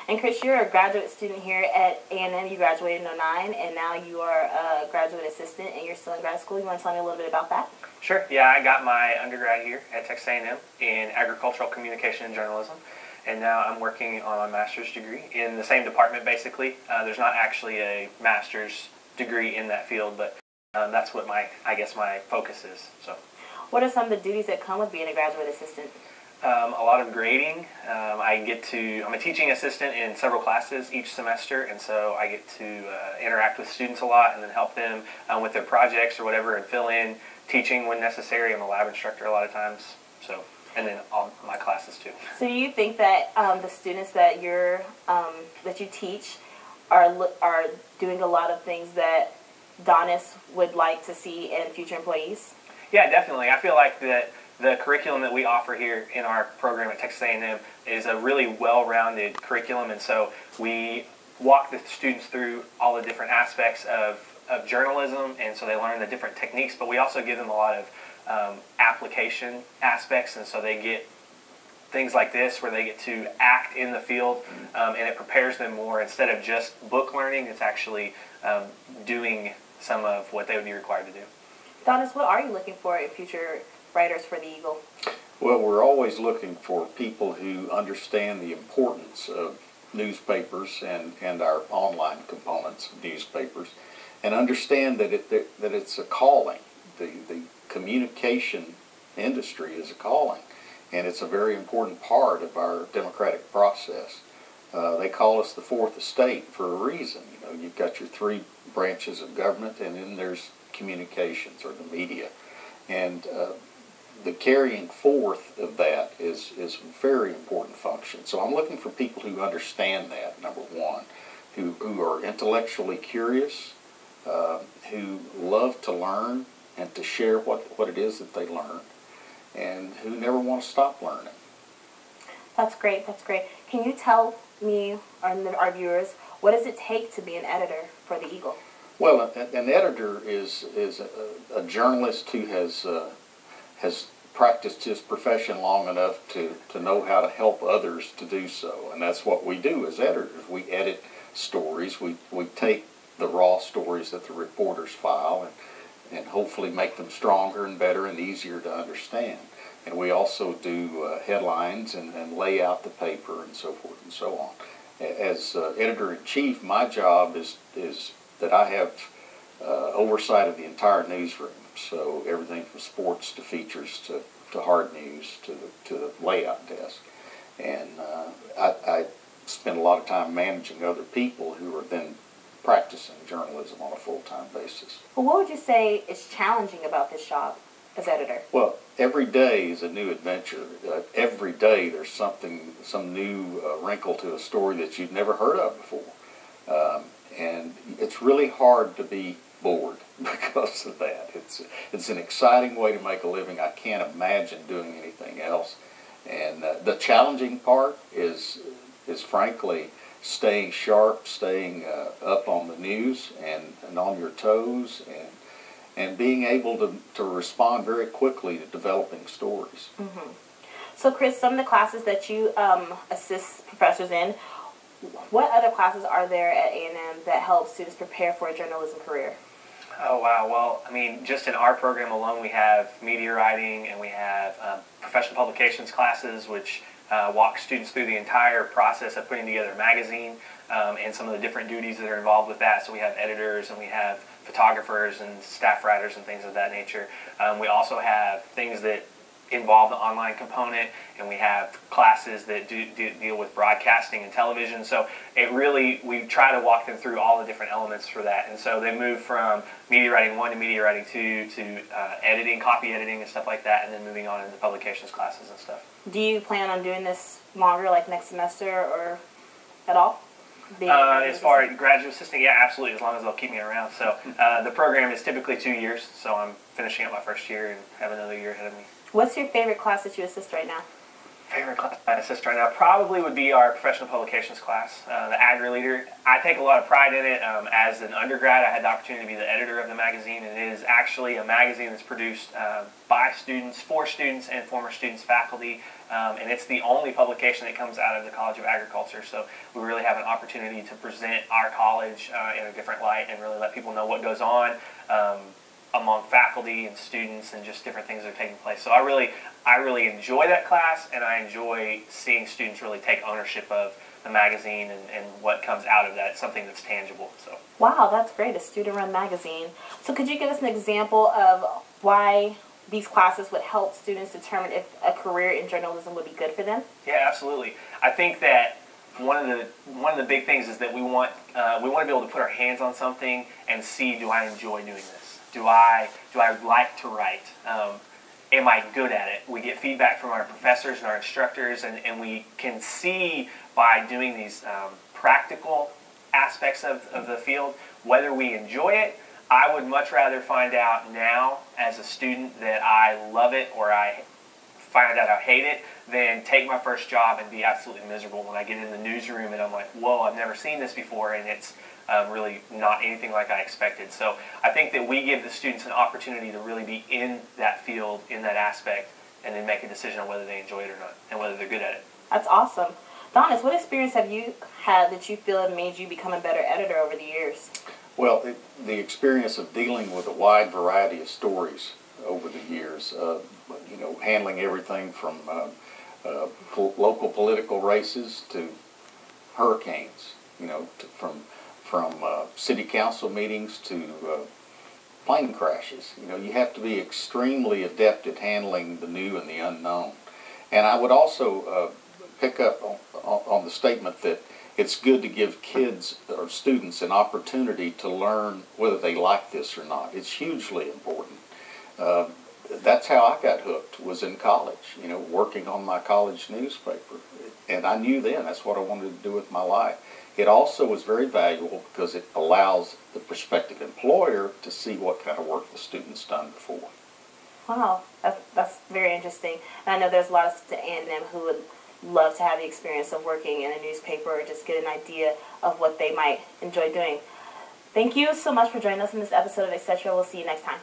And Chris, you're a graduate student here at A&M. You graduated in '09, and now you are a graduate assistant, and you're still in grad school. You want to tell me a little bit about that? Sure. Yeah, I got my undergrad here at Texas A&M in agricultural communication and journalism, and now I'm working on a master's degree in the same department, basically. There's not actually a master's degree in that field, but that's what I guess my focus is. So, what are some of the duties that come with being a graduate assistant? A lot of grading. I'm a teaching assistant in several classes each semester, and so I get to interact with students a lot and then help them with their projects or whatever and fill in teaching when necessary. I'm a lab instructor a lot of times, so, and then all my classes too. So you think that the students that that you teach are doing a lot of things that Donis would like to see in future employees? Yeah, definitely. I feel like that the curriculum that we offer here in our program at Texas A&M is a really well-rounded curriculum, and so we walk the students through all the different aspects of journalism, and so they learn the different techniques, but we also give them a lot of application aspects, and so they get things like this where they get to act in the field, and it prepares them more. Instead of just book learning, it's actually doing some of what they would be required to do. Donis, what are you looking for in future writers for the Eagle? Well, we're always looking for people who understand the importance of newspapers and our online components of newspapers, and understand that it's a calling. The communication industry is a calling, and it's a very important part of our democratic process. They call us the fourth estate for a reason. You know, you've got your three branches of government, and then there's communications or the media, and the carrying forth of that is a very important function. So I'm looking for people who understand that, number one, who are intellectually curious, who love to learn and to share what it is that they learn, and who never want to stop learning. That's great. That's great. Can you tell me and our viewers, what does it take to be an editor for the Eagle? Well, an editor is a journalist who has practiced his profession long enough to know how to help others to do so, and that's what we do as editors. We edit stories. We take the raw stories that the reporters file and hopefully make them stronger and better and easier to understand. And we also do headlines and lay out the paper and so forth and so on. As editor-in-chief, my job is that I have oversight of the entire newsroom. So everything from sports to features to hard news to the layout desk. And I spend a lot of time managing other people who are then practicing journalism on a full-time basis. Well, what would you say is challenging about this job as editor? Well, every day is a new adventure. Every day there's some new wrinkle to a story that you've never heard of before. And it's really hard to be bored because of that. It's an exciting way to make a living. I can't imagine doing anything else. And the challenging part is frankly staying sharp, staying up on the news and on your toes, and being able to respond very quickly to developing stories. Mm-hmm. So Chris, some of the classes that you assist professors in, what other classes are there at A&M that help students prepare for a journalism career? Oh, wow. Well, I mean, just in our program alone, we have media writing, and we have professional publications classes, which walk students through the entire process of putting together a magazine and some of the different duties that are involved with that. So we have editors, and we have photographers and staff writers and things of that nature. We also have things that involve the online component, and we have classes that deal with broadcasting and television. So we try to walk them through all the different elements for that. And so they move from media writing 1 to media writing 2 to editing, copy editing and stuff like that, and then moving on into publications classes and stuff. Do you plan on doing this longer, like next semester or at all? As far as graduate assistant, yeah, absolutely, as long as they'll keep me around. So the program is typically 2 years, so I'm finishing up my first year and have another year ahead of me. What's your favorite class that you assist right now? Favorite class I assist right now probably would be our professional publications class, the Agri Leader. I take a lot of pride in it. As an undergrad, I had the opportunity to be the editor of the magazine, and it is actually a magazine that's produced by students, for students, and former students, faculty, and it's the only publication that comes out of the College of Agriculture. So we really have an opportunity to present our college in a different light and really let people know what goes on among faculty and students and just different things that are taking place. So I really enjoy that class, and I enjoy seeing students really take ownership of the magazine and what comes out of that, something that's tangible. So wow, that's great, a student-run magazine. So could you give us an example of why these classes would help students determine if a career in journalism would be good for them? Yeah, absolutely. I think that one of the big things is that we want to be able to put our hands on something and see, do I enjoy doing this? Do I like to write? Am I good at it? We get feedback from our professors and our instructors, and we can see by doing these practical aspects of the field whether we enjoy it. I would much rather find out now as a student that I love it or I find out I hate it than take my first job and be absolutely miserable when I get in the newsroom and I'm like, whoa, I've never seen this before, and it's really not anything like I expected. So I think that we give the students an opportunity to really be in that field, in that aspect, and then make a decision on whether they enjoy it or not and whether they're good at it. That's awesome. Donis, what experience have you had that you feel have made you become a better editor over the years? Well, the experience of dealing with a wide variety of stories over the years, handling everything from local political races to hurricanes, from city council meetings to plane crashes. You have to be extremely adept at handling the new and the unknown. And I would also pick up on the statement that it's good to give kids or students an opportunity to learn whether they like this or not. It's hugely important. That's how I got hooked, was in college, working on my college newspaper. And I knew then that's what I wanted to do with my life. It also was very valuable because it allows the prospective employer to see what kind of work the student's done before. Wow, that's very interesting. And I know there's a lot of students at A&M who would love to have the experience of working in a newspaper or just get an idea of what they might enjoy doing. Thank you so much for joining us in this episode of Etc. We'll see you next time.